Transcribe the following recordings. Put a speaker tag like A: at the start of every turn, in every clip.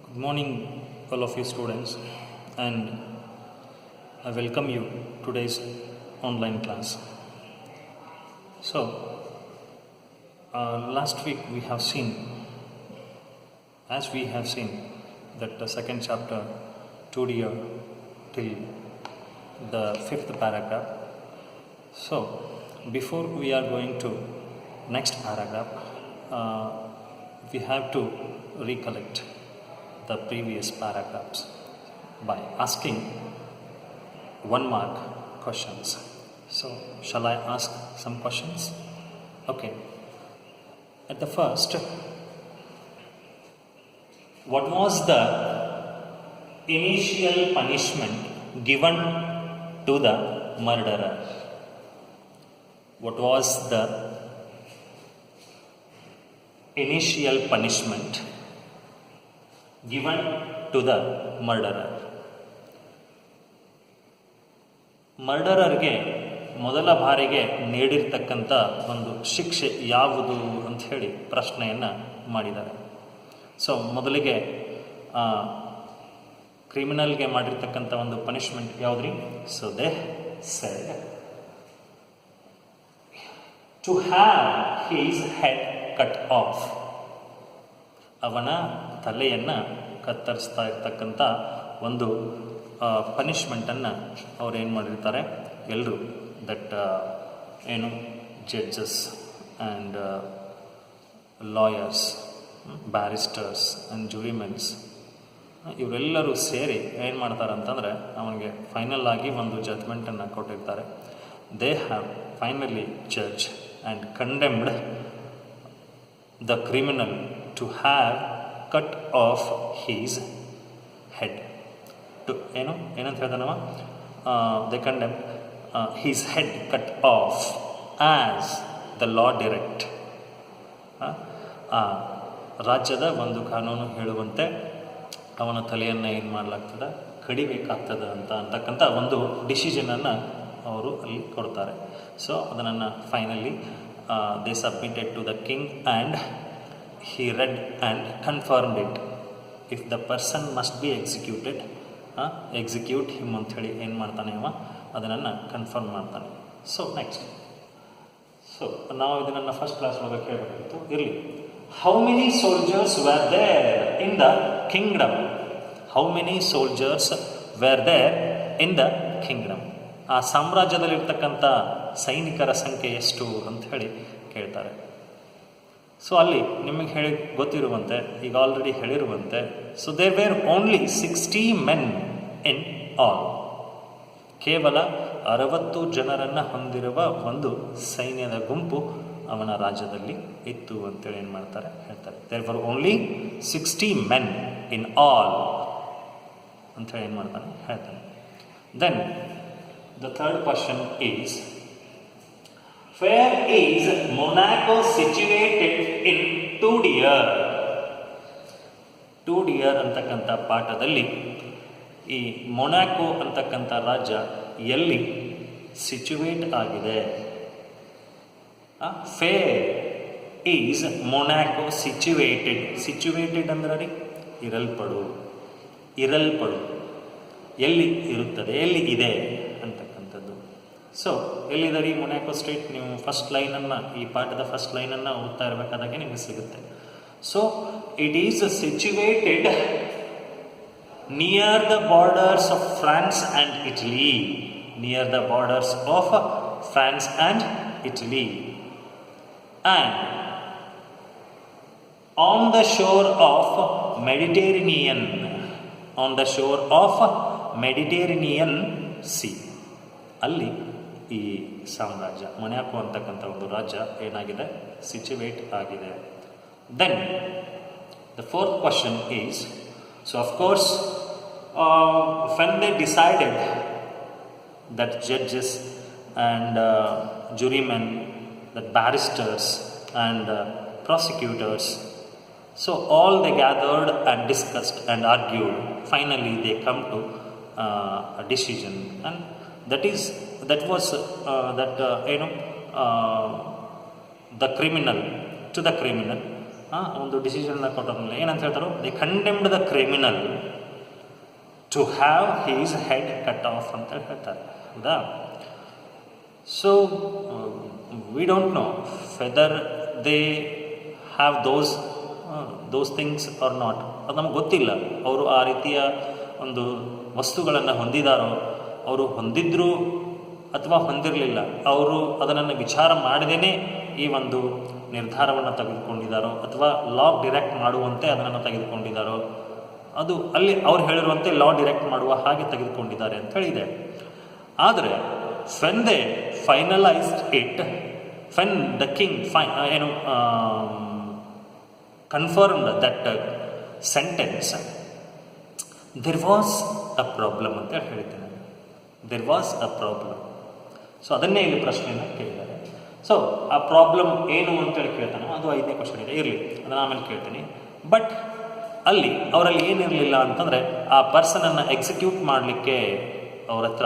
A: Good morning, all of you students, and I welcome you today's online class. So, last week we have seen, that the second chapter, 2D till the fifth paragraph. So, before we are going to next paragraph, we have to recollect the previous paragraphs by asking 1 mark questions. So, shall I ask some questions? Okay. At the first, what was the initial punishment given to the murderer? What was the initial punishment given to the murderer? ಮರ್ಡರರ್ಗೆ ಮೊದಲ ಬಾರಿಗೆ ನೀಡಿರ್ತಕ್ಕಂಥ ಒಂದು ಶಿಕ್ಷೆ ಯಾವುದು ಅಂತ ಹೇಳಿ ಪ್ರಶ್ನೆಯನ್ನು ಮಾಡಿದ್ದಾರೆ. So ಮೊದಲಿಗೆ ಕ್ರಿಮಿನಲ್ಗೆ ಮಾಡಿರ್ತಕ್ಕಂಥ ಒಂದು ಪನಿಷ್ಮೆಂಟ್ ಯಾವುದ್ರಿ? So they said to have his head cut off, ಅವನ ತಲೆಯನ್ನು ಕತ್ತರಿಸ್ತಾ ಇರ್ತಕ್ಕಂಥ ಒಂದು ಪನಿಷ್ಮೆಂಟನ್ನು ಅವ್ರು ಏನು ಮಾಡಿರ್ತಾರೆ ಎಲ್ಲರೂ, ದಟ್ ಏನು ಜಡ್ಜಸ್ ಆ್ಯಂಡ್ ಲಾಯರ್ಸ್, ಬ್ಯಾರಿಸ್ಟರ್ಸ್ ಆ್ಯಂಡ್ ಜುರಿಮೆನ್ಸ್ ಇವರೆಲ್ಲರೂ ಸೇರಿ ಏನು ಮಾಡ್ತಾರೆ ಅಂತಂದರೆ ಅವನಿಗೆ ಫೈನಲ್ ಆಗಿ ಒಂದು ಜಡ್ಜ್ಮೆಂಟನ್ನು ಕೊಟ್ಟಿರ್ತಾರೆ. They have finally judge and condemned the criminal to have cut off his head. To ಏನಂತ ಹೇಳ್ತಾನವ? They condemn his head cut off as the law direct. ರಾಜ್ಯದ ಒಂದು ಕಾನೂನು ಹೇಳುವಂತೆ ಅವನ ತಲೆಯನ್ನು ಏನು ಮಾಡಲಾಗ್ತದೆ, ಕಡಿಬೇಕಾಗ್ತದೆ ಅಂತಕ್ಕಂಥ ಒಂದು ಡಿಸಿಷನನ್ನು ಅವರು ಅಲ್ಲಿ ಕೊಡ್ತಾರೆ. ಸೊ ಅದನ್ನು finally they submitted to the king and he read and confirmed it. If the person must be executed, execute him ಅಂತ ಹೇಳಿ ಏನು ಮಾಡ್ತಾನೆ ಅವ, ಅದನ್ನು ಕನ್ಫರ್ಮ್ ಮಾಡ್ತಾನೆ. ಸೊ ನೆಕ್ಸ್ಟ್, ಸೊ ನಾವು ಇದನ್ನು ಫಸ್ಟ್ ಕ್ಲಾಸ್ ಒಳಗೆ ಕೇಳಬೇಕಿತ್ತು, ಇರಲಿ. How many soldiers were there in the kingdom? How many soldiers were there in the kingdom? ಆ ಸಾಮ್ರಾಜ್ಯದಲ್ಲಿರ್ತಕ್ಕಂಥ ಸೈನಿಕರ ಸಂಖ್ಯೆ ಎಷ್ಟು ಅಂತ ಹೇಳಿ ಕೇಳ್ತಾರೆ. ಸೊ ಅಲ್ಲಿ ನಿಮಗೆ ಗೊತ್ತಿರುವಂತೆ, ಈಗ ಆಲ್ರೆಡಿ ಹೇಳಿರುವಂತೆ, so there were only 60 men in all. ಕೇವಲ 60 ಜನರನ್ನು ಹೊಂದಿರುವ ಒಂದು ಸೈನ್ಯದ ಗುಂಪು ಅವನ ರಾಜ್ಯದಲ್ಲಿ ಇತ್ತು ಅಂತೇಳಿ ಏನು ಮಾಡ್ತಾರೆ ಹೇಳ್ತಾರೆ. There were only 60 men in all ಅಂಥೇಳಿ ಏನು ಮಾಡ್ತಾನೆ ಹೇಳ್ತಾನೆ. Then the third question is, where is Monaco situated in 2D-er? 2D-er ಅಂತಕ್ಕಂಥ ಪಾಠದಲ್ಲಿ ಈ ಮೊನಾಕೋ ಅಂತಕ್ಕಂಥ ರಾಜ್ಯ ಎಲ್ಲಿ ಸಿಚುವೇಟ್ ಆಗಿದೆ? Fair is Monaco situated. Situated ಅಂದ್ರೆ ರೀ ಇರಲ್ಪಡು, ಎಲ್ಲಿ ಇರುತ್ತದೆ, ಎಲ್ಲಿ ಇದೆ ಅಂತಕ್ಕಂಥದ್ದು. ಸೊ ಎಲ್ಲಿದೆ ರೀ ಮೊನಾಕೋ ಸ್ಟೇಟ್? ನೀವು ಫಸ್ಟ್ ಲೈನನ್ನು, ಈ ಪಾಠದ ಫಸ್ಟ್ ಲೈನನ್ನು ಓದ್ತಾ ಇರಬೇಕಾದಾಗೆ ನಿಮಗೆ ಸಿಗುತ್ತೆ. So it is situated near the borders of France and Italy. Near the borders of France and Italy and on the shore of Mediterranean, on the shore of Mediterranean sea. ಅಲ್ಲಿ ಈ ಸಾಮ್ರಾಜ್ಯ Monaco ಅಂತಕ್ಕಂಥ ಒಂದು ರಾಜ್ಯ ಏನಾಗಿದೆ, situate ಆಗಿದೆ. Then the fourth question is, so of course when they decided that judges and jurymen, that barristers and prosecutors, so all they gathered and discussed and argued. Finally they come to a decision, and that was the criminal, to the criminal ಒಂದು ಡಿಸಿಷನ್ನ ಕೊಟ್ಟದ್ಮೇಲೆ ಏನಂತ ಹೇಳ್ತಾರೆ, they condemned the criminal to have his head cut off ಅಂತ ಹೇಳ್ತಾರೆ. ಹೌದಾ? So we don't know whether they have those things or not. ಅದು ನಮ್ಗೆ ಗೊತ್ತಿಲ್ಲ. ಅವರು ಆ ರೀತಿಯ ಒಂದು ವಸ್ತುಗಳನ್ನು ಹೊಂದಿದಾರೋ, ಅವರು ಹೊಂದಿದ್ರು ಅಥವಾ ಹೊಂದಿರಲಿಲ್ಲ, ಅವರು ಅದನ್ನು ವಿಚಾರ ಮಾಡದೇ ಈ ಒಂದು ನಿರ್ಧಾರವನ್ನು ತೆಗೆದುಕೊಂಡಿದ್ದಾರೋ ಅಥವಾ ಲಾ ಡಿರೆಕ್ಟ್ ಮಾಡುವಂತೆ ಅದನ್ನು ತೆಗೆದುಕೊಂಡಿದ್ದಾರೋ, ಅದು ಅಲ್ಲಿ ಅವ್ರು ಹೇಳಿರುವಂತೆ ಲಾ ಡಿರೆಕ್ಟ್ ಮಾಡುವ ಹಾಗೆ ತೆಗೆದುಕೊಂಡಿದ್ದಾರೆ ಅಂತ ಹೇಳಿದೆ. ಆದರೆ when they finalised it, when the king confirmed that sentence, there was a problem ಅಂತ ಹೇಳಿದ್ದೇನೆ. There was a problem. So ಅದನ್ನೇ ಇಲ್ಲಿ ಪ್ರಶ್ನೆಯನ್ನು ಕೇಳಿದ್ದಾರೆ. ಸೊ ಆ ಪ್ರಾಬ್ಲಮ್ ಏನು ಅಂತೇಳಿ ಕೇಳ್ತಾನೆ. ಅದು 5ನೇ ಕ್ವಶನ್ ಇದೆ, ಇರಲಿ, ಅದನ್ನು ಆಮೇಲೆ ಕೇಳ್ತೀನಿ. ಬಟ್ ಅಲ್ಲಿ ಅವರಲ್ಲಿ ಏನಿರಲಿಲ್ಲ ಅಂತಂದರೆ, ಆ ಪರ್ಸನನ್ನು ಎಕ್ಸಿಕ್ಯೂಟ್ ಮಾಡಲಿಕ್ಕೆ ಅವ್ರ ಹತ್ರ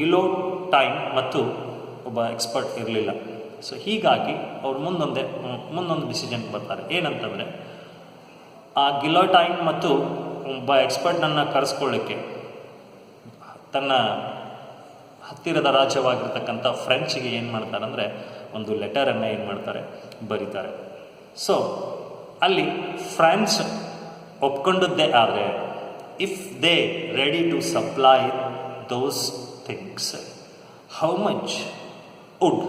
A: ಗಿಲೋಟೈನ್ ಮತ್ತು ಒಬ್ಬ ಎಕ್ಸ್ಪರ್ಟ್ ಇರಲಿಲ್ಲ. ಸೊ ಹೀಗಾಗಿ ಅವ್ರು ಮುಂದೊಂದು ಡಿಸಿಷನ್ ಬರ್ತಾರೆ. ಏನಂತಂದರೆ, ಆ ಗಿಲೋಟೈನ್ ಮತ್ತು ಒಬ್ಬ ಎಕ್ಸ್ಪರ್ಟ್ನನ್ನು ಕರೆಸ್ಕೊಳ್ಳಿಕ್ಕೆ ತನ್ನ ಹತ್ತಿರದ ರಾಜ್ಯವಾಗಿರ್ತಕ್ಕಂಥ ಫ್ರೆಂಚ್ಗೆ ಏನು ಮಾಡ್ತಾರೆ ಅಂದರೆ, ಒಂದು ಲೆಟರನ್ನು ಏನು ಮಾಡ್ತಾರೆ, ಬರೀತಾರೆ. ಸೊ ಅಲ್ಲಿ ಫ್ರಾನ್ಸ್ ಒಪ್ಕೊಂಡದ್ದೇ ಆದರೆ, if they ready to supply those things, how much would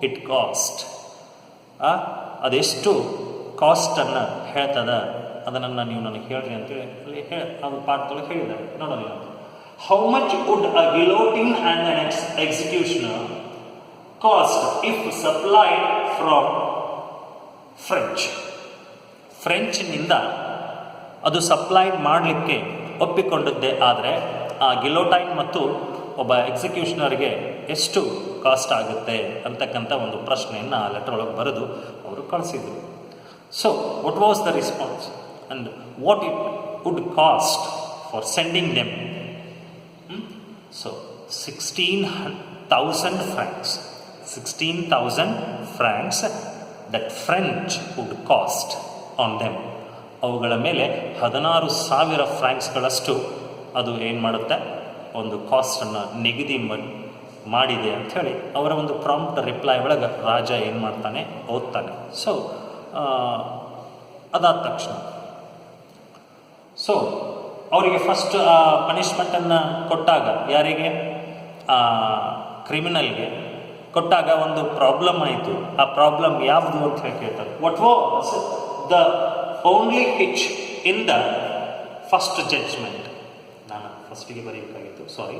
A: it cost, ಅದೆಷ್ಟು ಕಾಸ್ಟನ್ನು ಹೇಳ್ತದ ಅದನ್ನು ನೀವು ನನಗೆ ಹೇಳ್ರಿ ಅಂತೇಳಿ ಅಲ್ಲಿ ಅದು ಪಾಠದೊಳಗೆ ಹೇಳಿದ್ದಾರೆ. ನೋಡೋಣ, how much would a guillotine and an executioner cost if supplied from ಫ್ರೆಂಚ್ನಿಂದ ಅದು ಸಪ್ಲೈಡ್ ಮಾಡಲಿಕ್ಕೆ ಒಪ್ಪಿಕೊಂಡದ್ದೇ ಆದರೆ, ಆ ಗಿಲೋಟೈನ್ ಮತ್ತು ಒಬ್ಬ ಎಕ್ಸಿಕ್ಯೂಷನರ್ಗೆ ಎಷ್ಟು ಕಾಸ್ಟ್ ಆಗುತ್ತೆ ಅಂತಕ್ಕಂಥ ಒಂದು ಪ್ರಶ್ನೆಯನ್ನು ಆ ಲೆಟರ್ ಒಳಗೆ ಬರೆದು ಅವರು ಕಳಿಸಿದರು. So what was the response and what it would cost for sending them? So 16,000 francs. 16,000 francs that French would cost on them. ಅವುಗಳ ಮೇಲೆ 16,000 ಫ್ರಾಂಕ್ಸ್ಗಳಷ್ಟು ಅದು ಏನು ಮಾಡುತ್ತೆ, ಒಂದು ಕಾಸ್ಟನ್ನು ನಿಗದಿ ಮಾಡಿದೆ ಅಂಥೇಳಿ ಅವರ ಒಂದು ಪ್ರಾಂಪ್ಟ್ ರಿಪ್ಲೈ ಒಳಗೆ ರಾಜ ಏನು ಮಾಡ್ತಾನೆ, ಓದ್ತಾನೆ. ಸೊ ಅದಾದ ತಕ್ಷಣ ಸೊ ಅವರಿಗೆ ಫಸ್ಟ್ ಆ ಪನಿಷ್ಮೆಂಟನ್ನು ಕೊಟ್ಟಾಗ, ಯಾರಿಗೆ, ಆ ಕ್ರಿಮಿನಲ್ಗೆ ಕೊಟ್ಟಾಗ ಒಂದು ಪ್ರಾಬ್ಲಮ್ ಆಯಿತು. ಆ ಪ್ರಾಬ್ಲಮ್ ಯಾವುದು ಅಂತ ಹೇಳಿ ಕೇಳ್ತಾರೆ. What was the only hitch in the first judgment? ನಾನು ಫಸ್ಟಿಗೆ ಬರೀಬೇಕಾಗಿತ್ತು, sorry.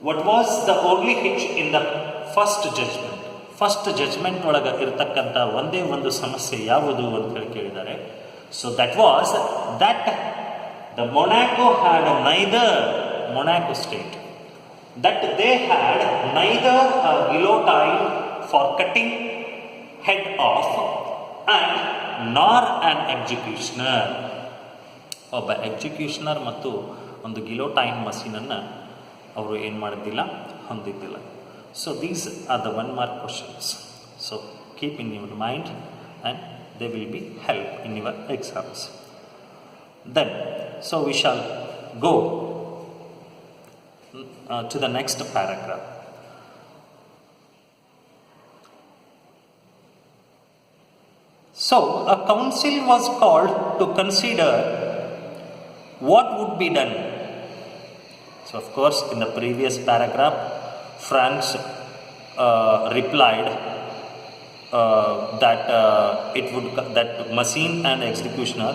A: What was the only hitch in the first judgment? First judgment ಒಳಗೆ ಇರತಕ್ಕಂಥ ಒಂದೇ ಒಂದು ಸಮಸ್ಯೆ ಯಾವುದು ಅಂತ ಹೇಳಿ ಕೇಳಿದ್ದಾರೆ. So that was that the Monaco had Monaco state, that they had neither a guillotine for cutting head off and nor an executioner. ಒಬ್ಬ ಎಕ್ಸಿಕ್ಯೂಷನರ್ ಮತ್ತು ಒಂದು ಗಿಲೋಟೈನ್ ಮಷೀನನ್ನು ಅವರು ಏನು ಮಾಡಿದ್ದಿಲ್ಲ, ಹೊಂದಿದ್ದಿಲ್ಲ. So these are the 1 mark questions. So keep in your mind and they will be help in your exams. Then so we shall go to the next paragraph. So a council was called to consider what would be done. So of course in the previous paragraph France replied that machine and executioner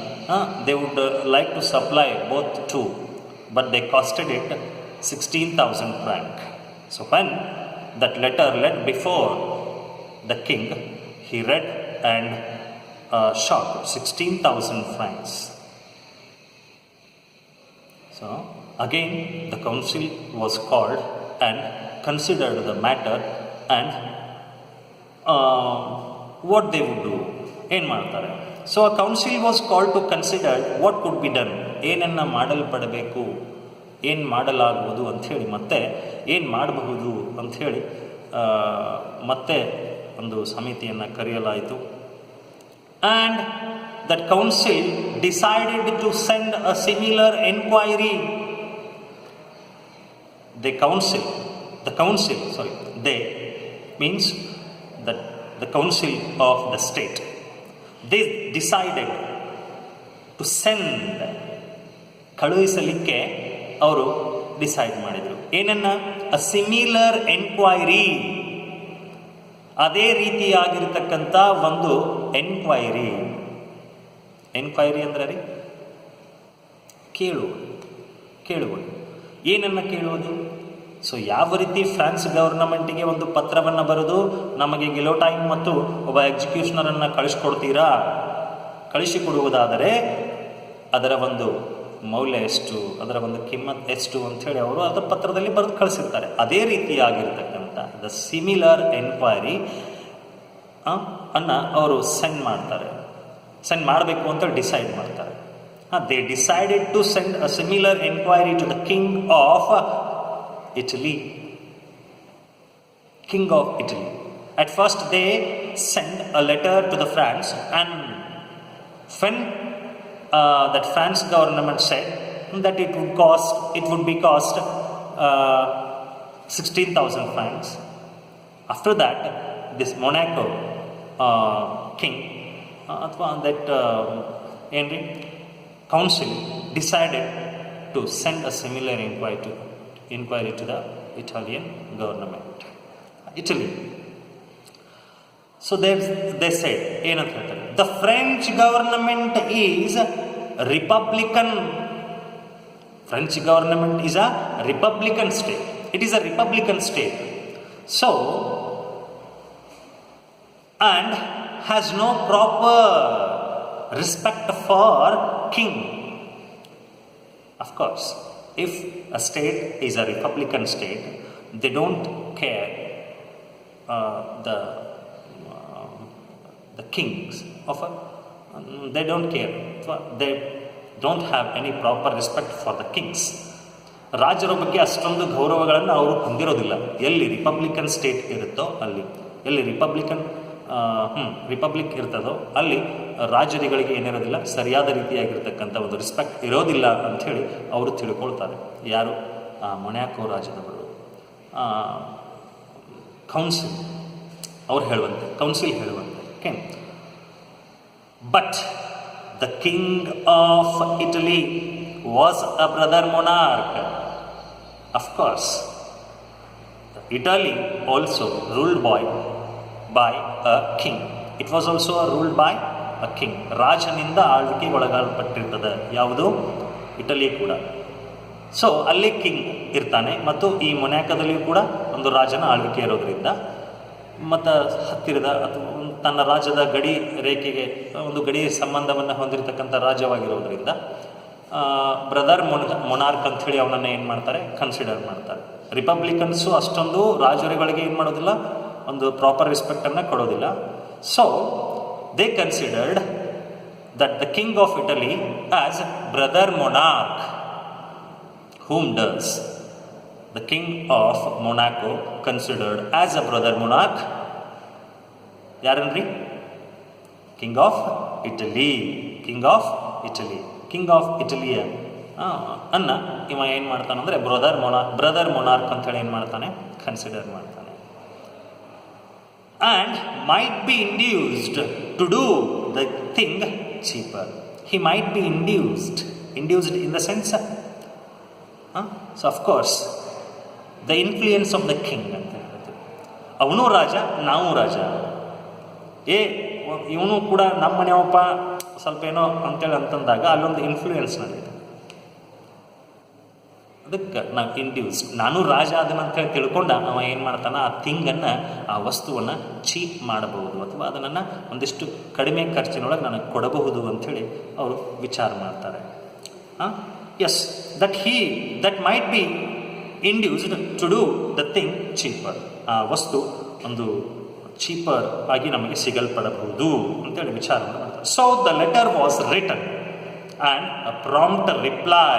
A: they would like to supply both too, but they costed it 16,000 francs. So when that letter led before the king, he read and shocked, 16,000 francs. So again the council was called and considered the matter and what they would do. ಏನು ಮಾಡ್ತಾರೆ? So a council was called to consider what could be done. ಏನನ್ನು ಮಾಡಲ್ಪಡಬೇಕು, ಏನು ಮಾಡಲಾಗುವುದು ಅಂಥೇಳಿ, ಮತ್ತೆ ಏನು ಮಾಡಬಹುದು ಅಂಥೇಳಿ ಮತ್ತೆ ಒಂದು ಸಮಿತಿಯನ್ನು ಕರೆಯಲಾಯಿತು. And that council decided to send a similar enquiry. The means that the council of the state, they decided to send, ಕಳುಹಿಸಲಿಕ್ಕೆ ಅವರು ಡಿಸೈಡ್ ಮಾಡಿದರು. ಏನನ್ನ? ಅ ಸಿಮಿಲರ್ ಎನ್ಕ್ವೈರಿ, ಅದೇ ರೀತಿಯಾಗಿರ್ತಕ್ಕಂಥ ಒಂದು ಎನ್ಕ್ವೈರಿ. ಎನ್ಕ್ವೈರಿ ಅಂದ್ರೆ ರೀ ಕೇಳುವುದು. ಏನನ್ನು ಕೇಳುವುದು? ಸೊ ಯಾವ ರೀತಿ ಫ್ರಾನ್ಸ್ ಗವರ್ನಮೆಂಟಿಗೆ ಒಂದು ಪತ್ರವನ್ನು ಬರೆದು ನಮಗೆ ಗಿಲೋಟೈನ್ ಮತ್ತು ಒಬ್ಬ ಎಕ್ಸಿಕ್ಯೂಷನರನ್ನು ಕಳಿಸಿಕೊಡುವುದಾದರೆ ಅದರ ಒಂದು ಮೌಲ್ಯ ಎಷ್ಟು, ಅದರ ಒಂದು ಕಿಮ್ಮತ್ ಎಷ್ಟು ಅಂಥೇಳಿ ಅವರು ಅದರ ಪತ್ರದಲ್ಲಿ ಬರೆದು ಕಳಿಸಿರ್ತಾರೆ. ಅದೇ ರೀತಿಯಾಗಿರ್ತಕ್ಕಂಥ ದ ಸಿಮಿಲರ್ ಎನ್ಕ್ವೈರಿ ಅನ್ನು ಅವರು ಸೆಂಡ್ ಮಾಡಬೇಕು ಅಂತ ಡಿಸೈಡ್ ಮಾಡ್ತಾರೆ. They decided to send a similar inquiry to the King of Italy. At first they sent a letter to the France, and when that France government said that it would be cost 16,000 francs. After that, this Monaco king council decided to send a similar inquiry to the Italian government. Italy. So they said, the French government is Republican. French government is a Republican state. It is a Republican state. So, and has no proper respect for king. Of course, if a state is a republican state, they don't care the kings of they don't care. They don't have any proper respect for the kings. ರಾಜರ ಬಗ್ಗೆ ಅಷ್ಟೊಂದು ಗೌರವಗಳನ್ನು ಅವರು ಹೊಂದಿರೋದಿಲ್ಲ. ಎಲ್ಲಿ Republican state ಇರುತ್ತೋ ಅಲ್ಲಿ, ಎಲ್ಲಿ republic ಇರ್ತದೋ ಅಲ್ಲಿ ರಾಜರುಗಳಿಗೆ ಏನಿರೋದಿಲ್ಲ, ಸರಿಯಾದ ರೀತಿಯಾಗಿರ್ತಕ್ಕಂಥ ಒಂದು ರೆಸ್ಪೆಕ್ಟ್ ಇರೋದಿಲ್ಲ ಅಂಥೇಳಿ ಅವರು ತಿಳ್ಕೊಳ್ತಾರೆ. ಯಾರು? ಮೊನ್ಯಾಕೋ ರಾಜದವರು. ಕೌನ್ಸಿಲ್ ಹೇಳುವಂತೆ. Okay. But the king of Italy was a brother monarch. Of course Italy also ruled by a king. It was also ruled by a king. ರಾಜನಿಂದ ಆಳ್ವಿಕೆಗೆ ಒಳಗಾಲ್ಪಟ್ಟಿರ್ತದೆ ಯಾವುದು? ಇಟಲಿ ಕೂಡ. ಸೊ ಅಲ್ಲಿ ಕಿಂಗ್ ಇರ್ತಾನೆ, ಮತ್ತು ಈ ಮೊನ್ಯಾಕದಲ್ಲಿಯೂ ಕೂಡ ಒಂದು ರಾಜನ ಆಳ್ವಿಕೆ ಇರೋದ್ರಿಂದ, ಮತ್ತು ಹತ್ತಿರದ ಅಥವಾ ತನ್ನ ರಾಜ್ಯದ ಗಡಿ ರೇಖೆಗೆ ಒಂದು ಗಡಿ ಸಂಬಂಧವನ್ನು ಹೊಂದಿರತಕ್ಕಂಥ ರಾಜ್ಯವಾಗಿರೋದ್ರಿಂದ ಬ್ರದರ್ ಮೊನಾರ್ಕ್ ಅಂಥೇಳಿ ಅವನನ್ನು ಏನು ಮಾಡ್ತಾರೆ? ಕನ್ಸಿಡರ್ ಮಾಡ್ತಾರೆ. ರಿಪಬ್ಲಿಕನ್ಸು ಅಷ್ಟೊಂದು ರಾಜರುಗಳಿಗೆ ಏನು ಮಾಡೋದಿಲ್ಲ, ಒಂದು ಪ್ರಾಪರ್ ರೆಸ್ಪೆಕ್ಟನ್ನು ಕೊಡೋದಿಲ್ಲ. So they considered that the king of Italy as brother monarch. whom does the king of Monaco considered as a brother monarch? ಯಾರನ್ರಿ? ಕಿಂಗ್ ಆಫ್ ಇಟಲಿಯ ಅನ್ನ ಇವ ಏನು ಮಾಡ್ತಾನಂದರೆ ಬ್ರದರ್ ಮೊನಾರ್ಕ್ ಅಂತೇಳಿ ಏನು ಮಾಡ್ತಾನೆ? ಕನ್ಸಿಡರ್ ಮಾಡ್ತಾನೆ. And might be induced to do the thing cheaper. He might be induced in the sense, so of course the influence of the king ಅಂತ ಹೇಳ್ತೀವಿ. ಅವನು ರಾಜ, ನಾವು ರಾಜ. ಇವನು ಕೂಡ ನಮ್ಮ ಮನೆಯಪ್ಪ ಸ್ವಲ್ಪ ಏನೋ ಅಂತೇಳಿ ಅಂತಂದಾಗ ಅಲ್ಲೊಂದು ಇನ್ಫ್ಲೂಯೆನ್ಸ್ ನಡೀತದೆ. ಅದಕ್ಕೆ ನಾವು ಇಂಡ್ಯೂಸ್, ನಾನು ರಾಜ ಅದನ್ನಂತೇಳಿ ತಿಳ್ಕೊಂಡ ಅವ ಏನು ಮಾಡ್ತಾನೆ? ಆ ಥಿಂಗನ್ನು, ಆ ವಸ್ತುವನ್ನು ಚೀಪ್ ಮಾಡಬಹುದು, ಅಥವಾ ಅದನ್ನು ಒಂದಿಷ್ಟು ಕಡಿಮೆ ಖರ್ಚಿನೊಳಗೆ ನನಗೆ ಕೊಡಬಹುದು ಅಂಥೇಳಿ ಅವರು ವಿಚಾರ ಮಾಡ್ತಾರೆ. Yes, that might be induced to do the thing cheaper. ಆ ವಸ್ತು ಒಂದು ಚೀಪರ್ ಆಗಿ ನಮಗೆ ಸಿಗಲ್ಪಡಬಹುದು ಅಂತೇಳಿ ವಿಚಾರ ಮಾಡ್ತಾರೆ. So the letter was return and a prompt reply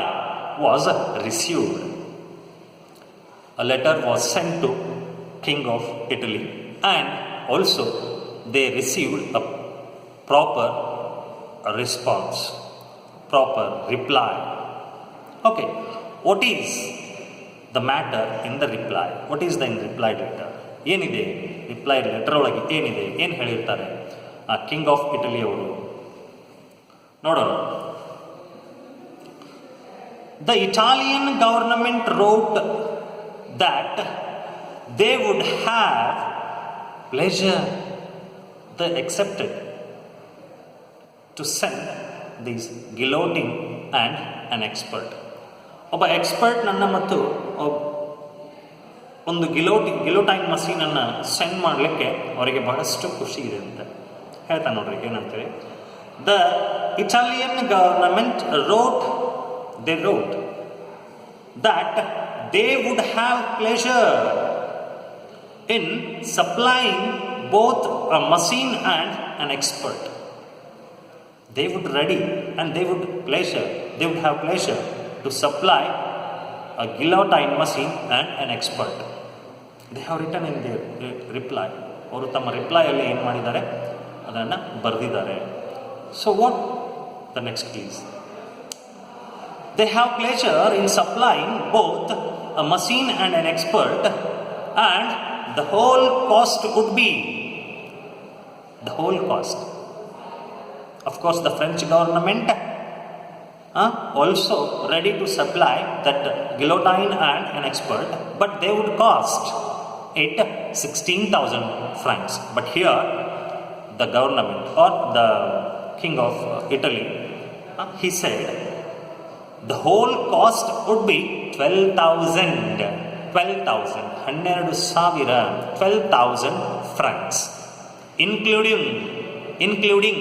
A: was received. A letter was sent to King of Italy, and also they received a proper response, proper reply. Okay, what is the matter in the reply? What is the reply letter? ಏನಿದೆ reply letter ಒಳಗೆ ಏನಿದೆ, ಏನು ಹೇಳಿರ್ತಾರೆ ಆ king of Italy ಅವರು? ನೋಡೋಣ. The Italian government wrote that they would have pleasure, they accepted to send this guillotine and an expert. ಒಬ್ಬ expert ನನ್ನ ಮತ್ತು ಒಂದು ಗಿಲೋಟೈನ್ ಮಷೀನನ್ನು ಸೆಂಡ್ ಮಾಡಲಿಕ್ಕೆ ಅವರಿಗೆ ಬಹಳಷ್ಟು ಖುಷಿ ಇದೆ ಅಂತ ಹೇಳ್ತಾನೆ. ನೋಡ್ರಿ ಏನಂತೇಳಿ, the Italian government wrote that they would have pleasure in supplying both a machine and an expert. They would ready and they would have pleasure to supply a guillotine machine and an expert. They have written in their reply. ಅವರು ತಮ್ಮ ರಿಪ್ಲೈಯಲ್ಲಿ ಏನು ಮಾಡಿದ್ದಾರೆ ಅದನ್ನು ಬರೆದಿದ್ದಾರೆ. So what the next please? They have pleasure in supplying both a machine and an expert, and the whole cost would be the whole cost. Of course, the French government also ready to supply that guillotine and an expert, but they would cost it 16,000 francs. But here, the government or the king of Italy, he said, the whole cost would be 12,000 francs, including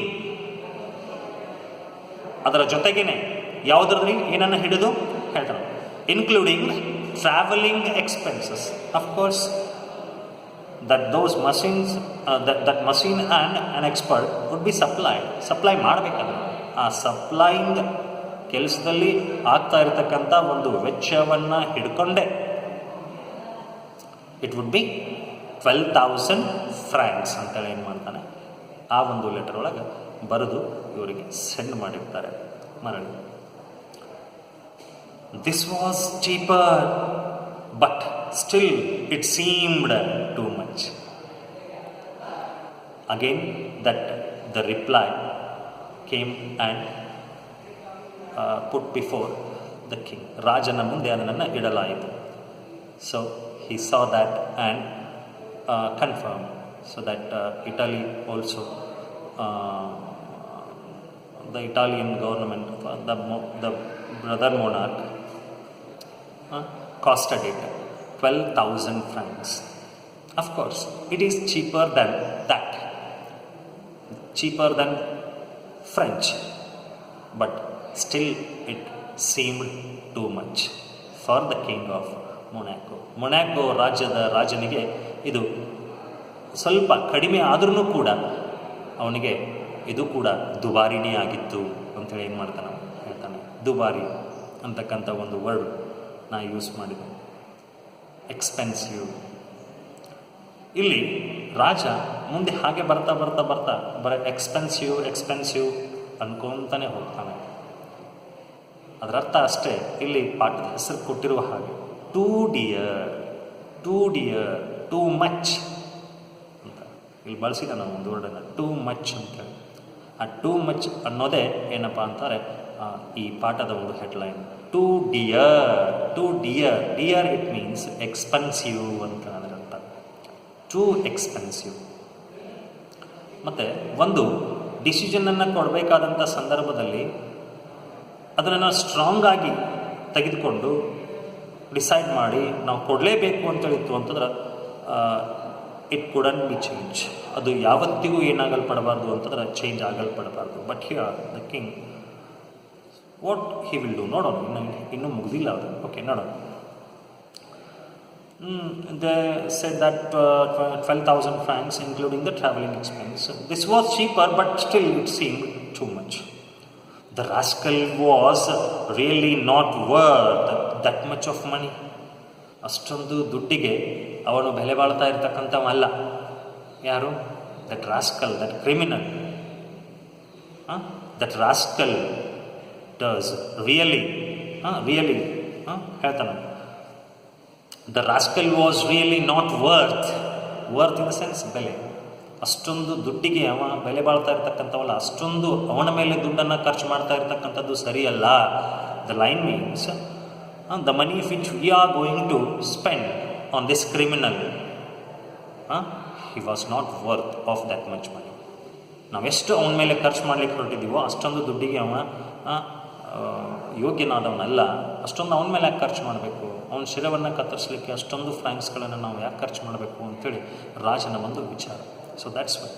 A: ಅದರ ಜೊತೆಗೇನೆ ಯಾವುದ್ರಲ್ಲಿ ಏನನ್ನು ಹಿಡಿದು ಹೇಳ್ತಾರೆ, including travelling expenses. Of course that those machines, that machine and an expert would be supply ಮಾಡಬೇಕಾದ್ರೆ ಆ supplying ಕೆಲಸದಲ್ಲಿ ಆಗ್ತಾ ಇರತಕ್ಕಂಥ ಒಂದು ವೆಚ್ಚವನ್ನು ಹಿಡ್ಕೊಂಡೆ ಇಟ್ ವುಡ್ ಬಿ 12,000 ಫ್ರಾಂಕ್ಸ್ ಅಂತೇಳಿ ಏನು ಮಾಡ್ತಾನೆ ಆ ಒಂದು ಲೆಟರ್ ಒಳಗೆ ಬರೆದು ಇವರಿಗೆ ಸೆಂಡ್ ಮಾಡಿರ್ತಾರೆ. ಮರಳಿ, this was cheaper but still it seemed too much. Again that the reply came and put before the king. ರಾಜನ ಮುಂದೆ ಅದನ್ನು ಇಡಲಾಯಿತು. So he saw that and confirmed, so that Italy also, the Italian government, the brother monarch costed it 12,000 francs. Of course, it is cheaper than French, but still it seemed too much for the king of Monaco ರಾಜನಿಗೆ ಇದು ಸ್ವಲ್ಪ ಕಡಿಮೆ ಆದ್ರೂ ಕೂಡ ಅವನಿಗೆ ಇದು ಕೂಡ ದುಬಾರಿನೇ ಆಗಿತ್ತು ಅಂಥೇಳಿ ಏನು ಮಾಡ್ತಾನೆ ಹೇಳ್ತಾನೆ. ದುಬಾರಿ ಅಂತಕ್ಕಂಥ ಒಂದು ವರ್ಡ್ ನಾ ಯೂಸ್ ಮಾಡಿದೆ, ಎಕ್ಸ್ಪೆನ್ಸಿವ್. ಇಲ್ಲಿ ರಾಜ ಮುಂದೆ ಹಾಗೆ ಬರ್ತಾ ಬರೀ ಎಕ್ಸ್ಪೆನ್ಸಿವ್ ಅನ್ಕೊತಾನೆ ಹೋಗ್ತಾನೆ. ಅದರ ಅರ್ಥ ಅಷ್ಟೇ, ಇಲ್ಲಿ ಪಾಠದ ಹೆಸರು ಕೊಟ್ಟಿರುವ ಹಾಗೆ ಟೂ ಡಿಯರ್ ಟೂ ಮಚ್ ಅಂತ ಇಲ್ಲಿ ಬಳಸಿದ ನಾವು ಒಂದು ವರ್ಡನ್ನು, ಟೂ ಮಚ್ ಅಂತೇಳಿ. ಆ ಟೂ ಮಚ್ ಅನ್ನೋದೇ ಏನಪ್ಪ ಅಂತಾರೆ ಈ ಪಾಠದ ಒಂದು headline. Two dear it means expensive ಅಂತ ಅದರ ಅರ್ಥ, ಟೂ ಎಕ್ಸ್ಪೆನ್ಸಿವ್. ಮತ್ತು ಒಂದು ಡಿಸಿಷನನ್ನು ಕೊಡಬೇಕಾದಂಥ ಸಂದರ್ಭದಲ್ಲಿ ಅದನ್ನು ಸ್ಟ್ರಾಂಗ್ ಆಗಿ ತೆಗೆದುಕೊಂಡು ಡಿಸೈಡ್ ಮಾಡಿ ನಾವು ಕೊಡಲೇಬೇಕು ಅಂತೇಳಿತ್ತು ಅಂತಂದ್ರೆ ಇಟ್ ಕುಡಂಟ್ ಬಿ ಚೇಂಜ್. ಅದು ಯಾವತ್ತಿಗೂ ಏನಾಗಲ್ಪಡಬಾರ್ದು ಅಂತಂದ್ರೆ ಚೇಂಜ್ ಆಗಲ್ಪಡಬಾರ್ದು. But here the king what he will do ನೋಡೋಣ, ಇನ್ನೂ ಮುಗಿದಿಲ್ಲ ಅದು. ಓಕೆ, ನೋಡೋಣ. They said that 12,000 francs including the travelling expense. This was cheaper but still it seemed too much. The rascal was really not worth that much of money. ಅಷ್ಟೊಂದು ದುಡ್ಡಿಗೆ ಅವನು ಬೆಲೆ ಬಾಳ್ತಾ ಇರ್ತಕ್ಕಂಥವಲ್ಲ. ಯಾರು? That rascal, that criminal, that rascal does really ಹೇಳ್ತಾನೆ, the rascal was really not worth in the sense ಬೆಲೆ. ಅಷ್ಟೊಂದು ದುಡ್ಡಿಗೆ ಅವ ಬೆಲೆ ಬಾಳ್ತಾ ಇರ್ತಕ್ಕಂಥವಲ್ಲ, ಅಷ್ಟೊಂದು ಅವನ ಮೇಲೆ ದುಡ್ಡನ್ನು ಖರ್ಚು ಮಾಡ್ತಾ ಇರ್ತಕ್ಕಂಥದ್ದು ಸರಿಯಲ್ಲ. The line means the money which we are going to spend on this criminal, he was not worth of that much money. ನಾವೆಷ್ಟು ಅವನ ಮೇಲೆ ಖರ್ಚು ಮಾಡ್ಲಿಕ್ಕೆ ಹೊರಟಿದ್ದೀವೋ ಅಷ್ಟೊಂದು ದುಡ್ಡಿಗೆ ಅವ ಯೋಗ್ಯನಾದವನಲ್ಲ. ಅಷ್ಟೊಂದು ಅವನ ಮೇಲೆ ಯಾಕೆ ಖರ್ಚು ಮಾಡಬೇಕು? ಅವನ ಶಿರವನ್ನು ಕತ್ತರಿಸಲಿಕ್ಕೆ ಅಷ್ಟೊಂದು ಫ್ರಾಂಕ್ಸ್ಗಳನ್ನು ನಾವು ಯಾಕೆ ಖರ್ಚು ಮಾಡಬೇಕು ಅಂತೇಳಿ ರಾಜನ ಒಂದು ವಿಚಾರ. So that's why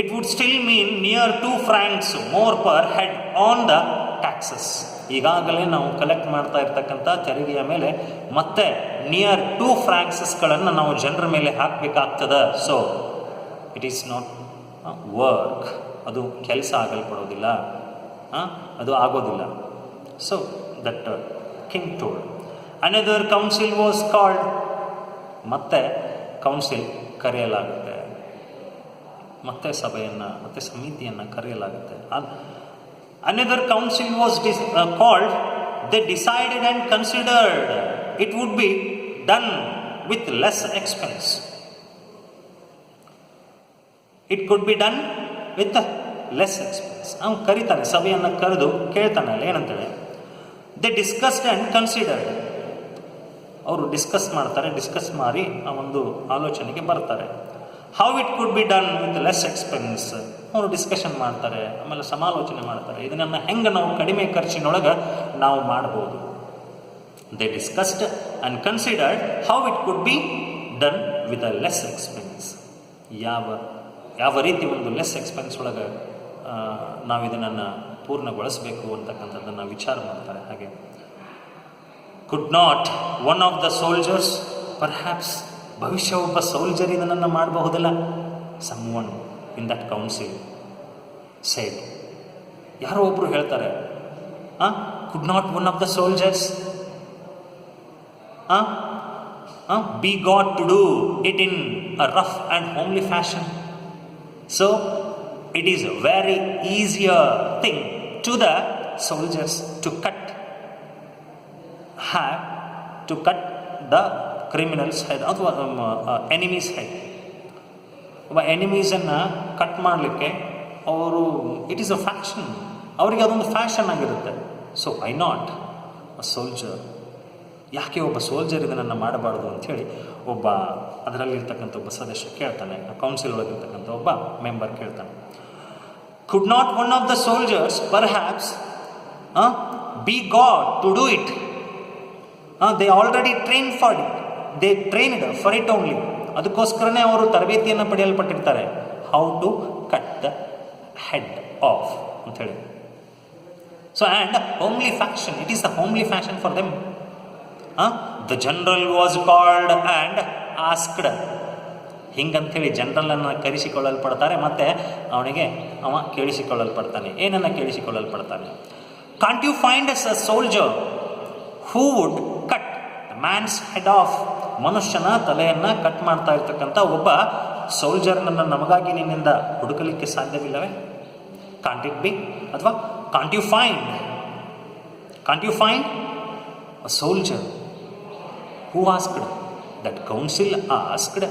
A: it would still mean near 2 francs more per head on the taxes. ಈಗಾಗಲೇ ನಾವು ಕಲೆಕ್ಟ್ ಮಾಡ್ತಾ ಇರ್ತಕ್ಕಂಥ ತೆರಿಗೆಯ ಮೇಲೆ ಮತ್ತೆ ನಿಯರ್ 2 francsಗಳನ್ನು ನಾವು ಜನರ ಮೇಲೆ ಹಾಕಬೇಕಾಗ್ತದ. So it is not work, ಅದು ಕೆಲಸ ಆಗಲ್ಪಡೋದಿಲ್ಲ, ಅದು ಆಗೋದಿಲ್ಲ. So that king told. Another council was called, ಮತ್ತೆ ಕೌನ್ಸಿಲ್ ಕರೆಯಲಾಗುತ್ತೆ, ಮತ್ತೆ ಸಭೆಯನ್ನು ಮತ್ತೆ ಸಮಿತಿಯನ್ನು ಕರೆಯಲಾಗುತ್ತೆ. Another council was called. They decided and considered it would be done with less expense. It could be done with less expense. ಅವ್ನು ಕರೀತಾನೆ, ಸಭೆಯನ್ನು ಕರೆದು ಕೇಳ್ತಾನೆ ಅಲ್ಲಿ ಏನಂತೇಳಿ, ದೇ ಡಿಸ್ಕಸ್ಡ್ ಆ್ಯಂಡ್ ಕನ್ಸಿಡರ್ಡ್. ಅವರು ಡಿಸ್ಕಸ್ ಮಾಡ್ತಾರೆ, ಡಿಸ್ಕಸ್ ಮಾಡಿ ಆ ಒಂದು ಆಲೋಚನೆಗೆ ಬರ್ತಾರೆ. How it could be done with less expense. ಅವರು ಡಿಸ್ಕಷನ್ ಮಾಡ್ತಾರೆ, ಆಮೇಲೆ ಸಮಾಲೋಚನೆ ಮಾಡ್ತಾರೆ, ಇದನ್ನು ಹೆಂಗೆ ನಾವು ಕಡಿಮೆ ಖರ್ಚಿನೊಳಗೆ ನಾವು ಮಾಡ್ಬೋದು. They discussed and considered how it could be done with a less expense. ಯಾವ ರೀತಿ ಒಂದು ಲೆಸ್ ಎಕ್ಸ್ಪೆನ್ಸ್ ಒಳಗೆ ನಾವು ಇದನ್ನು ಪೂರ್ಣಗೊಳಿಸಬೇಕು ಅಂತಕ್ಕಂಥದ್ದನ್ನು ವಿಚಾರ ಮಾಡ್ತಾರೆ. ಹಾಗೆ could not one of the soldiers, perhaps ಭವಿಷ್ಯ ಒಬ್ಬ ಸೋಲ್ಜರ್ ಇದನ್ನು ಮಾಡಬಹುದಲ್ಲ. Someone in that council side, ಯಾರೋ ಒಬ್ಬರು ಹೇಳ್ತಾರೆ, could not one of the soldiers be got to do it in a rough and homely fashion. So it is a very easier thing to the soldiers to cut the criminal's head ಅಥವಾ enemy's head. ಒಬ್ಬ ಎನಿಮೀಸನ್ನು cut ಮಾಡಲಿಕ್ಕೆ ಅವರು, it is a fashion, ಅವರಿಗೆ ಅದೊಂದು fashion ಆಗಿರುತ್ತೆ. So why not a soldier, ಯಾಕೆ ಒಬ್ಬ soldier ಇದನ್ನು ಮಾಡಬಾರ್ದು ಅಂಥೇಳಿ ಒಬ್ಬ ಅದರಲ್ಲಿರ್ತಕ್ಕಂಥ ಒಬ್ಬ ಸದಸ್ಯ ಕೇಳ್ತಾನೆ, ಕೌನ್ಸಿಲ್ ಒಳಗಿರ್ತಕ್ಕಂಥ ಒಬ್ಬ ಮೆಂಬರ್ ಕೇಳ್ತಾನೆ. Could not one of the soldiers perhaps be got to do it. They already train for it, they trained for it only. ಅದಕ್ಕೋಸ್ಕರನೇ ಅವರು ತರಬೇತಿಯನ್ನು ಪಡೆಯಲ್ಪಟ್ಟಿರ್ತಾರೆ. How to cut the head of ಅಂಥೇಳಿ. So and homely fashion, it is the homely fashion for them. The general was called and asked. ಹಿಂಗಂಥೇಳಿ ಜನರಲನ್ನು ಕರೆಸಿಕೊಳ್ಳಲ್ಪಡ್ತಾರೆ, ಮತ್ತು ಅವನಿಗೆ ಅವ ಕೇಳಿಸಿಕೊಳ್ಳಲ್ಪಡ್ತಾನೆ. ಏನನ್ನು ಕೇಳಿಸಿಕೊಳ್ಳಲ್ಪಡ್ತಾನೆ? Can't you find as a soldier who would cut the man's head off. ಮನುಷ್ಯನ ತಲೆಯನ್ನು ಕಟ್ ಮಾಡ್ತಾ ಇರ್ತಕ್ಕಂಥ ಒಬ್ಬ ಸೋಲ್ಜರ್ನನ್ನು ನಮಗಾಗಿ ನಿನ್ನಿಂದ ಹುಡುಕಲಿಕ್ಕೆ ಸಾಧ್ಯವಿಲ್ಲವೇ? ಕಾಂಟ್ ಇಟ್ ಬಿ, ಅಥವಾ can't you find a soldier who asked, that council asked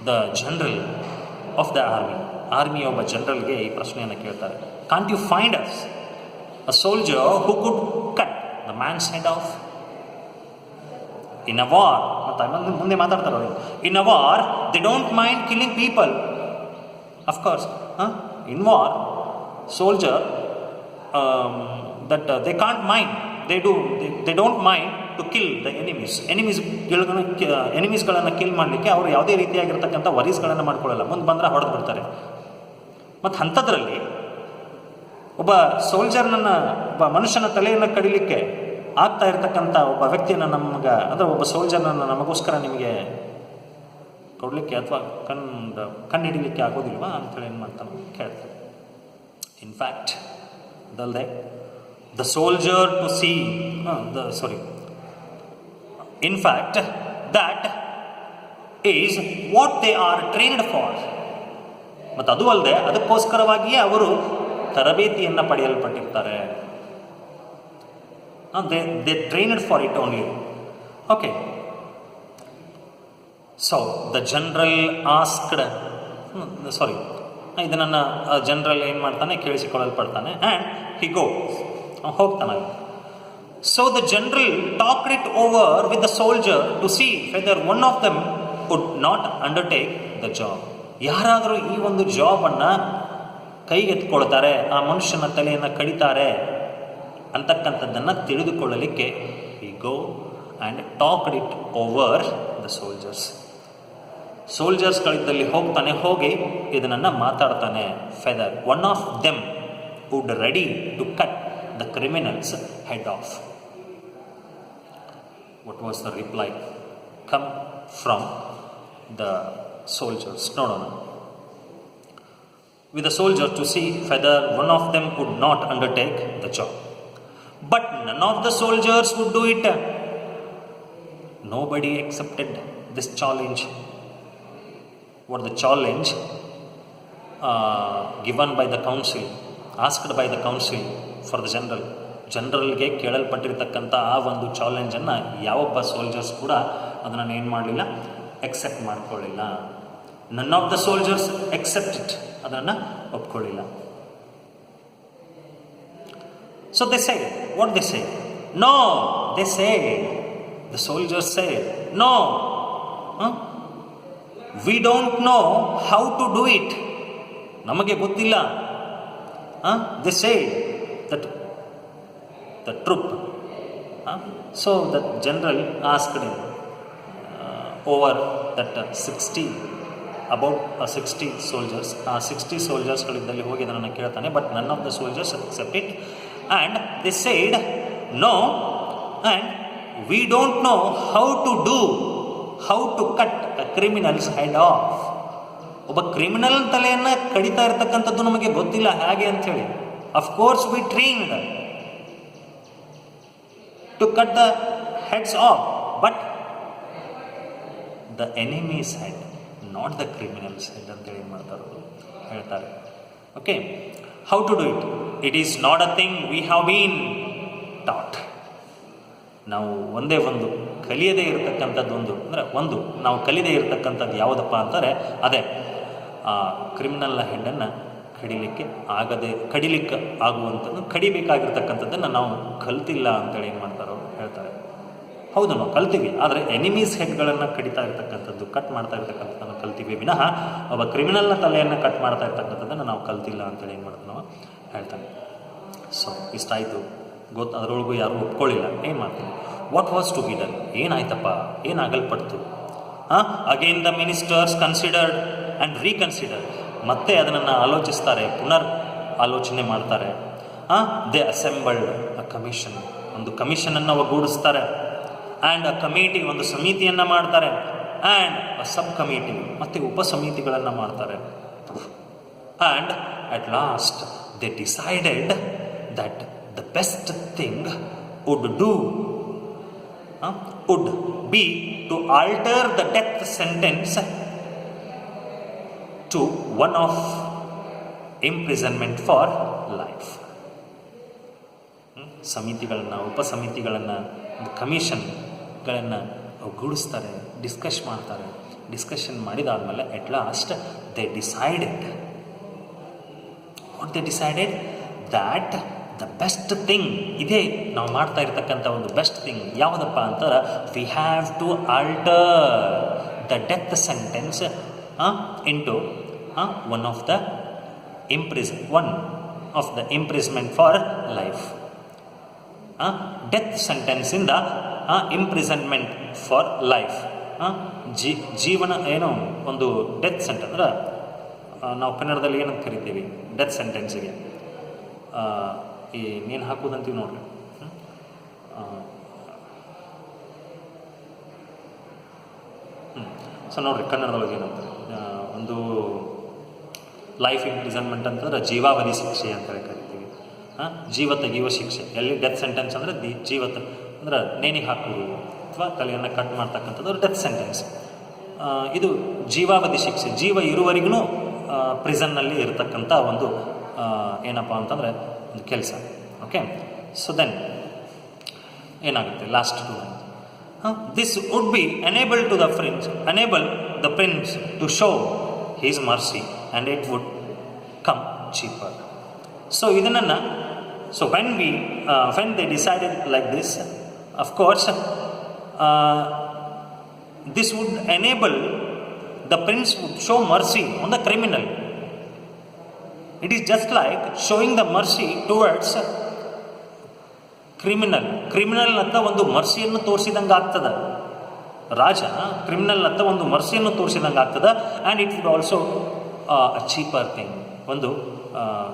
A: the general of the army ಒಬ್ಬ ಜನರಲ್ಗೆ ಈ ಪ್ರಶ್ನೆಯನ್ನು ಕೇಳ್ತಾರೆ. can't you find us a soldier who could cut the man's head off in a war? ಮತ್ತೆ ಮುಂದೆ ಮಾತಾಡ್ತಾರೆ ಅವರು, in a war they don't mind killing people, of course. In war soldier that they can't mind, they don't mind to kill the ಎನಿಮೀಸ್ಗಳನ್ನು kill ಮಾಡಲಿಕ್ಕೆ ಅವರು ಯಾವುದೇ ರೀತಿಯಾಗಿರ್ತಕ್ಕಂಥ ವರೀಸ್ಗಳನ್ನು ಮಾಡ್ಕೊಳ್ಳಲ್ಲ, ಮುಂದೆ ಬಂದರೆ ಹೊಡೆದು ಬಿಡ್ತಾರೆ. ಮತ್ತು ಅಂಥದ್ರಲ್ಲಿ ಒಬ್ಬ ಸೋಲ್ಜರ್ನನ್ನು, ಒಬ್ಬ ಮನುಷ್ಯನ ತಲೆಯನ್ನು ಕಡಿಲಿಕ್ಕೆ ಆಗ್ತಾ ಇರ್ತಕ್ಕಂಥ ಒಬ್ಬ ವ್ಯಕ್ತಿಯನ್ನು ನಮಗೆ, ಅಂದರೆ ಒಬ್ಬ ಸೋಲ್ಜರ್ನನ್ನು ನಮಗೋಸ್ಕರ ನಿಮಗೆ ಕೊಡಲಿಕ್ಕೆ ಅಥವಾ ಕಣ್ಣು ಹಿಡಿಲಿಕ್ಕೆ ಆಗೋದಿಲ್ವಾ ಅಂಥೇಳಿ ಏನು ಮಾಡ್ತಾನೆ ಕೇಳ್ತಾರೆ. ಇನ್ಫ್ಯಾಕ್ಟ್ ಅದಲ್ಲದೆ the soldier to see in fact that is what they are trained for. ಮತ್ತು ಅದು ಅಲ್ಲದೆ ಅದಕ್ಕೋಸ್ಕರವಾಗಿಯೇ ಅವರು ತರಬೇತಿಯನ್ನು ಪಡೆಯಲ್ಪಟ್ಟಿರ್ತಾರೆ. They trained for it only. Okay, so the general asked, ಇದನ್ನು ಜನರಲ್ ಏನು ಮಾಡ್ತಾನೆ, ಕೇಳಿಸಿಕೊಳ್ಳಲ್ಪಡ್ತಾನೆ. ಆ್ಯಂಡ್ ಹಿ ಗೋ, ಹೋಗ್ತಾನೆ. So the general talked it over with the soldier to see whether one of them would not undertake the job. ಯಾರಾದರೂ ಈ ಒಂದು ಜಾಬನ್ನು ಕೈಗೆತ್ಕೊಳ್ತಾರೆ, ಆ ಮನುಷ್ಯನ ತಲೆಯನ್ನು ಕಡಿತಾರೆ ಅಂತಕ್ಕಂಥದ್ದನ್ನು ತಿಳಿದುಕೊಳ್ಳಲಿಕ್ಕೆ he go and talked it over the soldiers. ಸೋಲ್ಜರ್ಸ್ಗಳಿದ್ದಲ್ಲಿ ಹೋಗ್ತಾನೆ, ಹೋಗಿ ಇದನ್ನು ಮಾತಾಡ್ತಾನೆ. Feather one of them would ready to cut the criminals head off. What was the reply come from the soldiers? ನೋಡೋಣ. With the soldier to see feather one of them would not undertake the job, but none of the soldiers would do it. Nobody accepted this challenge. What the challenge given by the council, asked by the council for the general. ಜನರಲ್ಗೆ ಕೇಳಲ್ಪಟ್ಟಿರ್ತಕ್ಕಂಥ ಆ ಒಂದು ಚಾಲೆಂಜನ್ನು ಯಾವೊಬ್ಬ soldiers ಕೂಡ ಅದನ್ನು ಏನು ಮಾಡಲಿಲ್ಲ, accept ಮಾಡ್ಕೊಳ್ಳಿಲ್ಲ. None of the soldiers accept it, ಅದನ್ನು ಒಪ್ಕೊಳ್ಳಿಲ್ಲ. So they say, what they say? No, they say, the soldiers say, no, we don't know how to do it. ನಮಗೆ ಗೊತ್ತಿಲ್ಲ. They say that the troop. So the general asked him over that 60, about 60 soldiers. 60 ಸೋಲ್ಜರ್ಸ್ಗಳಿದ್ದಲ್ಲಿ ಹೋಗಿ ಅದನ್ನು ಕೇಳ್ತಾನೆ. But none of the soldiers accept it, and they said no, and we don't know how to cut a criminal's head off. ಒಬ್ಬ criminal ತಲೆಯನ್ನು ಕಡಿತಾ ಇರತಕ್ಕಂಥದ್ದು ನಮಗೆ ಗೊತ್ತಿಲ್ಲ ಹೇಗೆ ಅಂಥೇಳಿ. Of course we trained to cut the heads off, but the enemy's head, not the criminals head ಅಂತೇಳಿ ಏನು ಮಾಡ್ತಾರೆ, ಹೇಳ್ತಾರೆ. Okay, how to do it? It is not a thing we have been taught. ನಾವು ಒಂದೇ ಒಂದು ಕಲಿಯದೇ ಇರತಕ್ಕಂಥದ್ದು ಒಂದು ನಾವು ಕಲಿಯದೇ ಇರತಕ್ಕಂಥದ್ದು ಯಾವುದಪ್ಪ ಅಂತಾರೆ, ಅದೇ ಆ ಕ್ರಿಮಿನಲ್ನ ಹೆಡ್ಡನ್ನು ಕಡಿಲಿಕ್ಕೆ ಆಗುವಂಥದ್ದು, ಕಡಿಬೇಕಾಗಿರ್ತಕ್ಕಂಥದ್ದನ್ನು ನಾವು ಕಲ್ತಿಲ್ಲ ಅಂತೇಳಿ ಏನು ಮಾಡ್ತಾರೆ, ಅವರು ಹೇಳ್ತಾರೆ. ಹೌದು, ನಾವು ಕಲ್ತೀವಿ, ಆದರೆ ಎನಿಮೀಸ್ ಹೆಡ್ಗಳನ್ನು ಕಡಿತಾ ಇರ್ತಕ್ಕಂಥದ್ದು, ಕಟ್ ಮಾಡ್ತಾ ಇರ್ತಕ್ಕಂಥದ್ದನ್ನು ಕಲ್ತೀವಿ ವಿನಃ ಒಬ್ಬ ಕ್ರಿಮಿನಲ್ನ ತಲೆಯನ್ನು ಕಟ್ ಮಾಡ್ತಾ ಇರ್ತಕ್ಕಂಥದ್ದನ್ನು ನಾವು ಕಲ್ತಿಲ್ಲ ಅಂತೇಳಿ ಏನು ಮಾಡ್ತೀವಿ, ನಾವು ಹೇಳ್ತಾನೆ. ಸೊ ಇಷ್ಟಾಯಿತು, ಅದರೊಳಗೂ ಯಾರೂ ಒಪ್ಕೊಳ್ಳಿಲ್ಲ. ಏನು ಮಾಡ್ತೀನಿ? What was to be done? ಏನಾಯ್ತಪ್ಪ, ಏನಾಗಲ್ಪಡ್ತು? Again the ministers considered and reconsidered. ಮತ್ತೆ ಅದನ್ನು ಆಲೋಚಿಸ್ತಾರೆ, ಪುನರ್ ಆಲೋಚನೆ ಮಾಡ್ತಾರೆ. ದೇ ಅಸೆಂಬಲ್ಡ್ ಅ ಕಮಿಷನ್, ಒಂದು ಕಮಿಷನನ್ನು ಒಗ್ಗೂಡಿಸ್ತಾರೆ. ಆ್ಯಂಡ್ ಅ ಕಮಿಟಿ, ಒಂದು ಸಮಿತಿಯನ್ನು ಮಾಡ್ತಾರೆ. ಆ್ಯಂಡ್ ಅ ಸಬ್ ಕಮಿಟಿ, ಮತ್ತು ಉಪಸಮಿತಿಗಳನ್ನು ಮಾಡ್ತಾರೆ. And at last they decided that the best thing would be to alter the death sentence to one of imprisonment for life. ಸಮಿತಿಗಳನ್ನು, ಉಪಸಮಿತಿಗಳನ್ನು, ಕಮಿಷನ್ಗಳನ್ನು ಒಗ್ಗೂಡಿಸ್ತಾರೆ, ಡಿಸ್ಕಷನ್ ಮಾಡಿದಾದ್ಮೇಲೆ at last they decided, what they decided? That the best thing, ಇದೇ ನಾವು ಮಾಡ್ತಾ ಇರ್ತಕ್ಕಂಥ ಒಂದು ಬೆಸ್ಟ್ ಥಿಂಗ್ ಯಾವುದಪ್ಪ ಅಂತಾರೆ, we have to alter the death sentence into one of the imprisonment for life. Death ಸೆಂಟೆನ್ಸಿಂದ ಇಂಪ್ರಿಸನ್ಮೆಂಟ್ ಫಾರ್ ಲೈಫ್, ಜೀವನ ಏನೋ ಒಂದು ಡೆತ್ ಸೆಂಟೆನ್ಸ್ ಅಂದ್ರೆ ನಾವು ಕನ್ನಡದಲ್ಲಿ ಏನಂತ ಕರಿತೀವಿ ಡೆತ್ ಸೆಂಟೆನ್ಸಿಗೆ, ಈ ನೇನು ಹಾಕೋದಂತೀವಿ ನೋಡ್ರಿ. ಸೊ ನೋಡ್ರಿ ಕನ್ನಡದೊಳಗೆ ಏನಂತಾರೆ, ಒಂದು ಲೈಫ್ ಇಂಪ್ರಿಸನ್ಮೆಂಟ್ ಅಂತಂದ್ರೆ ಜೀವಾವಧಿ ಶಿಕ್ಷೆ ಅಂತೇಳಿ ಕರಿತೀವಿ. ಜೀವ ತೆಗೆಯುವ ಶಿಕ್ಷೆ. ಎಲ್ಲಿ ಡೆತ್ ಸೆಂಟೆನ್ಸ್ ಅಂದರೆ ಜೀವ ಅಂದ್ರೆ ನೇಣಿಗೆ ಹಾಕೋದು ಅಥವಾ ತಲೆಯನ್ನು ಕಟ್ ಮಾಡ್ತಕ್ಕಂಥದ್ದು ಡೆತ್ ಸೆಂಟೆನ್ಸ್. ಇದು ಜೀವಾವಧಿ ಶಿಕ್ಷೆ, ಜೀವ ಇರುವವರೆಗೂ ಪ್ರಿಸನ್ನಲ್ಲಿ ಇರತಕ್ಕಂಥ ಒಂದು ಏನಪ್ಪ ಅಂತಂದರೆ ಒಂದು ಕೆಲಸ. ಓಕೆ, ಸೊ ದೆನ್ ಏನಾಗುತ್ತೆ last to this would be enable the prince to show his mercy and it would come cheaper. So ಇದನ್ನು so when they decided like this, of course this would enable the prince would show mercy on the criminal. It is just like showing the mercy towards criminal ಅಂತ ಒಂದು ಮರ್ಸಿಯನ್ನು ತೋರಿಸಿದಂಗೆ ಆಗ್ತದೆ. ರಾಜ criminal ಅಂತ ಒಂದು ಮರ್ಸಿಯನ್ನು ತೋರಿಸಿದಂಗೆ ಆಗ್ತದೆ. And it would also a cheaper thing, ಒಂದು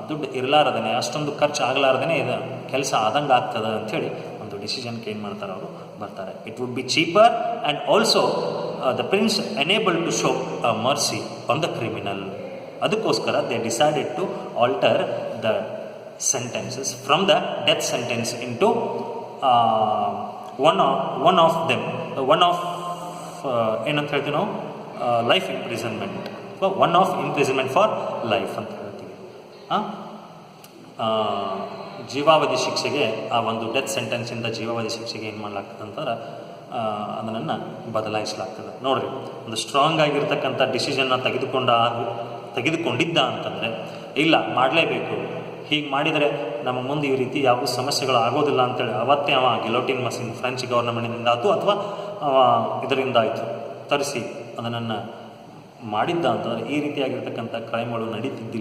A: ದುಡ್ಡು ಇರಲಾರದೇ, ಅಷ್ಟೊಂದು ಖರ್ಚು ಆಗಲಾರ್ದೇ ಇದು ಕೆಲಸ ಆದಂಗೆ ಆಗ್ತದೆ ಅಂಥೇಳಿ ಒಂದು ಡಿಸಿಷನ್ಗೆ ಏನು ಮಾಡ್ತಾರೆ ಅವರು ಬರ್ತಾರೆ. It would be cheaper and also the prince enable to show a mercy on the criminal. ಅದಕ್ಕೋಸ್ಕರ they decided to alter the sentences from the death sentence into one of them ಏನಂತ ಹೇಳ್ತೀವಿ ನಾವು, life imprisonment, one of imprisonment for life ಅಂತ ಹೇಳ್ತೀವಿ. ಜೀವಾವಧಿ ಶಿಕ್ಷೆಗೆ ಆ ಒಂದು ಡೆತ್ ಸೆಂಟೆನ್ಸಿಂದ ಜೀವಾವಧಿ ಶಿಕ್ಷೆಗೆ ಏನು ಮಾಡಲಾಗ್ತದೆ ಅಂತಂದ್ರೆ ಅದನ್ನು ಬದಲಾಯಿಸಲಾಗ್ತದೆ. ನೋಡಿರಿ, ಒಂದು ಸ್ಟ್ರಾಂಗ್ ಆಗಿರ್ತಕ್ಕಂಥ ಡಿಸಿಷನ್ನ ತೆಗೆದುಕೊಂಡಿದ್ದ ಅಂತಂದರೆ ಇಲ್ಲ ಮಾಡಲೇಬೇಕು, ಹೀಗೆ ಮಾಡಿದರೆ ನಮ್ಮ ಮುಂದೆ ಈ ರೀತಿ ಯಾವ ಸಮಸ್ಯೆಗಳು ಆಗೋದಿಲ್ಲ ಅಂತೇಳಿ ಅವತ್ತೇ ಅವ ಗಿಲೋಟಿನ್ ಮಷಿನ್ ಫ್ರೆಂಚ್ ಗೌರ್ನಮೆಂಟಿನಿಂದ ಆಯಿತು ಅಥವಾ ಇದರಿಂದ ಆಯಿತು ತರಿಸಿ ಅದನ್ನು ಮಾಡಿದ್ದ ಅಂತಂದರೆ ಈ ರೀತಿಯಾಗಿರ್ತಕ್ಕಂಥ ಕ್ರೈಮ್ಗಳು ನಡೀತಿದ್ದಿಲ್ಲ.